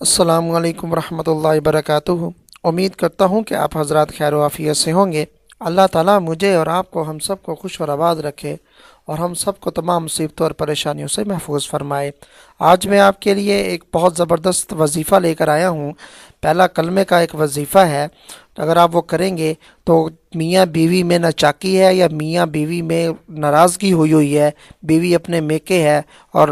السلام علیکم ورحمۃ اللہ وبرکاتہ۔ امید کرتا ہوں کہ آپ حضرات خیر و عافیت سے ہوں گے۔ اللہ تعالیٰ مجھے اور آپ کو ہم سب کو خوش اور آباد رکھے اور ہم سب کو تمام مصیبتوں اور پریشانیوں سے محفوظ فرمائے۔ آج میں آپ کے لیے ایک بہت زبردست وظیفہ لے کر آیا ہوں۔ پہلا کلمے کا ایک وظیفہ ہے، اگر آپ وہ کریں گے تو میاں بیوی میں نہ چاکی ہے، یا میاں بیوی میں ناراضگی ہوئی ہے، بیوی اپنے میکے ہے اور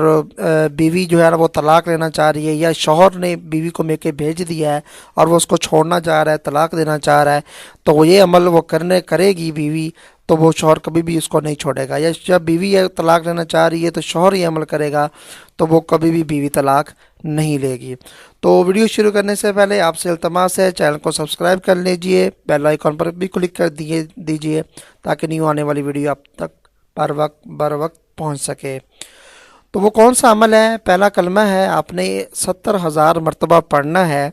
بیوی جو ہے نا وہ طلاق لینا چاہ رہی ہے، یا شوہر نے بیوی کو میکے بھیج دیا ہے اور وہ اس کو چھوڑنا چاہ رہا ہے، طلاق دینا چاہ رہا ہے، تو وہ یہ عمل وہ کرے گی بیوی، تو وہ شوہر کبھی بھی اس کو نہیں چھوڑے گا۔ یا جب بیوی طلاق لینا چاہ رہی ہے تو شوہر یہ عمل کرے گا تو وہ کبھی بھی بیوی طلاق نہیں لے گی۔ تو ویڈیو شروع کرنے سے پہلے آپ سے التماس ہے، چینل کو سبسکرائب کر لیجئے، بیل آئیکن پر بھی کلک کر دیجئے تاکہ نیو آنے والی ویڈیو آپ تک بر وقت پہنچ سکے۔ تو وہ کون سا عمل ہے؟ پہلا کلمہ ہے، آپ نے 70,000 مرتبہ پڑھنا ہے۔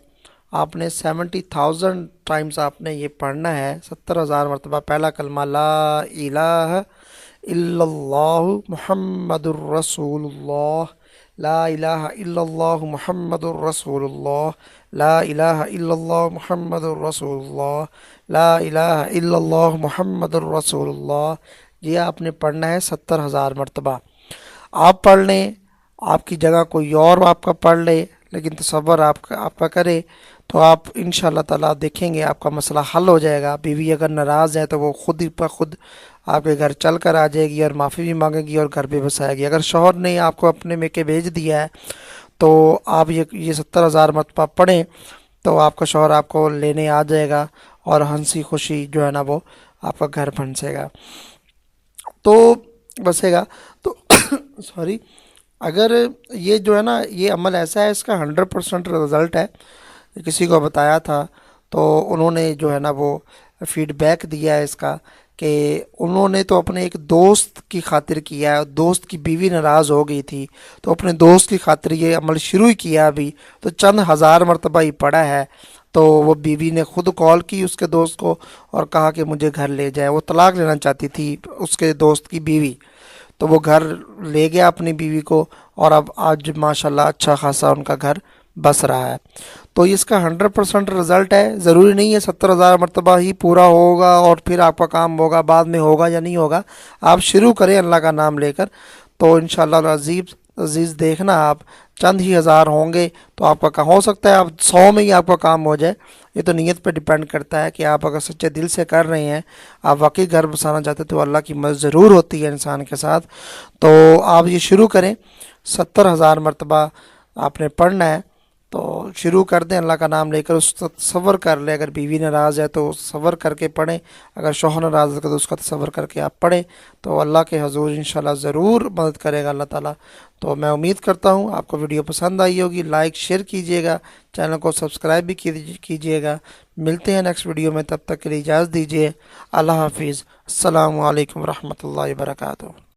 آپ نے 70,000 ٹائمز آپ نے یہ پڑھنا ہے، 70,000 مرتبہ۔ پہلا کلمہ لا الہ الا اللہ محمد الرسول اللہ، لا الہ الا اللہ محمد الرسول اللہ، لا الہ الا اللہ محمد الرسول اللہ، لا الہ الا اللہ محمد الرسول اللہ۔ یہ آپ نے پڑھنا ہے 70,000 مرتبہ۔ آپ پڑھ لیں، آپ کی جگہ کوئی اور آپ کا پڑھ لے، لیکن تصور آپ کا کرے تو آپ انشاءاللہ تعالیٰ دیکھیں گے آپ کا مسئلہ حل ہو جائے گا۔ بیوی اگر ناراض ہے تو وہ خود ہی خود آپ کے گھر چل کر آ جائے گی اور معافی بھی مانگے گی اور گھر بھی بسائے گی۔ اگر شوہر نے آپ کو اپنے میکے بھیج دیا ہے تو آپ یہ 70,000 مرتبہ پڑھیں تو آپ کا شوہر آپ کو لینے آ جائے گا اور ہنسی خوشی جو ہے نا وہ آپ کا گھر بسے گا تو سوری۔ اگر یہ جو ہے نا یہ عمل ایسا ہے، اس کا 100% رزلٹ ہے۔ کسی کو بتایا تھا تو انہوں نے جو ہے نا وہ فیڈ بیک دیا ہے اس کا، کہ انہوں نے تو اپنے ایک دوست کی خاطر کیا ہے، دوست کی بیوی ناراض ہو گئی تھی تو اپنے دوست کی خاطر یہ عمل شروع ہی کیا، ابھی تو چند ہزار مرتبہ ہی پڑا ہے۔ تو وہ بیوی نے خود کال کی اس کے دوست کو اور کہا کہ مجھے گھر لے جائے۔ وہ طلاق لینا چاہتی تھی اس کے دوست کی بیوی، تو وہ گھر لے گیا اپنی بیوی کو، اور اب آج ماشاءاللہ اچھا خاصا ان کا گھر بس رہا ہے۔ تو اس کا 100% رزلٹ ہے۔ ضروری نہیں ہے 70,000 مرتبہ ہی پورا ہوگا اور پھر آپ کا کام ہوگا، بعد میں ہوگا یا نہیں ہوگا۔ آپ شروع کریں اللہ کا نام لے کر، تو انشاءاللہ عزیز دیکھنا آپ چند ہی ہزار ہوں گے تو آپ کا کام ہو سکتا ہے، آپ 100 میں ہی آپ کا کام ہو جائے۔ یہ تو نیت پہ ڈیپینڈ کرتا ہے کہ آپ اگر سچے دل سے کر رہے ہیں، آپ واقعی گھر بسانا چاہتے تو اللہ کی مدد ضرور ہوتی ہے انسان کے ساتھ۔ تو آپ یہ شروع کریں، 70,000 مرتبہ آپ نے پڑھنا ہے، تو شروع کر دیں اللہ کا نام لے کر۔ اس کا تصور کر لیں، اگر بیوی ناراض ہے تو تصور کر کے پڑھیں، اگر شوہر ناراض ہے تو اس کا تصور کر کے آپ پڑھیں، تو اللہ کے حضور انشاءاللہ ضرور مدد کرے گا اللہ تعالیٰ۔ تو میں امید کرتا ہوں آپ کو ویڈیو پسند آئی ہوگی، لائک شیئر کیجئے گا، چینل کو سبسکرائب بھی کیجئے گا۔ ملتے ہیں نیکسٹ ویڈیو میں، تب تک کے لیے اجازت دیجیے، اللہ حافظ۔ السلام علیکم ورحمۃ اللہ وبرکاتہ۔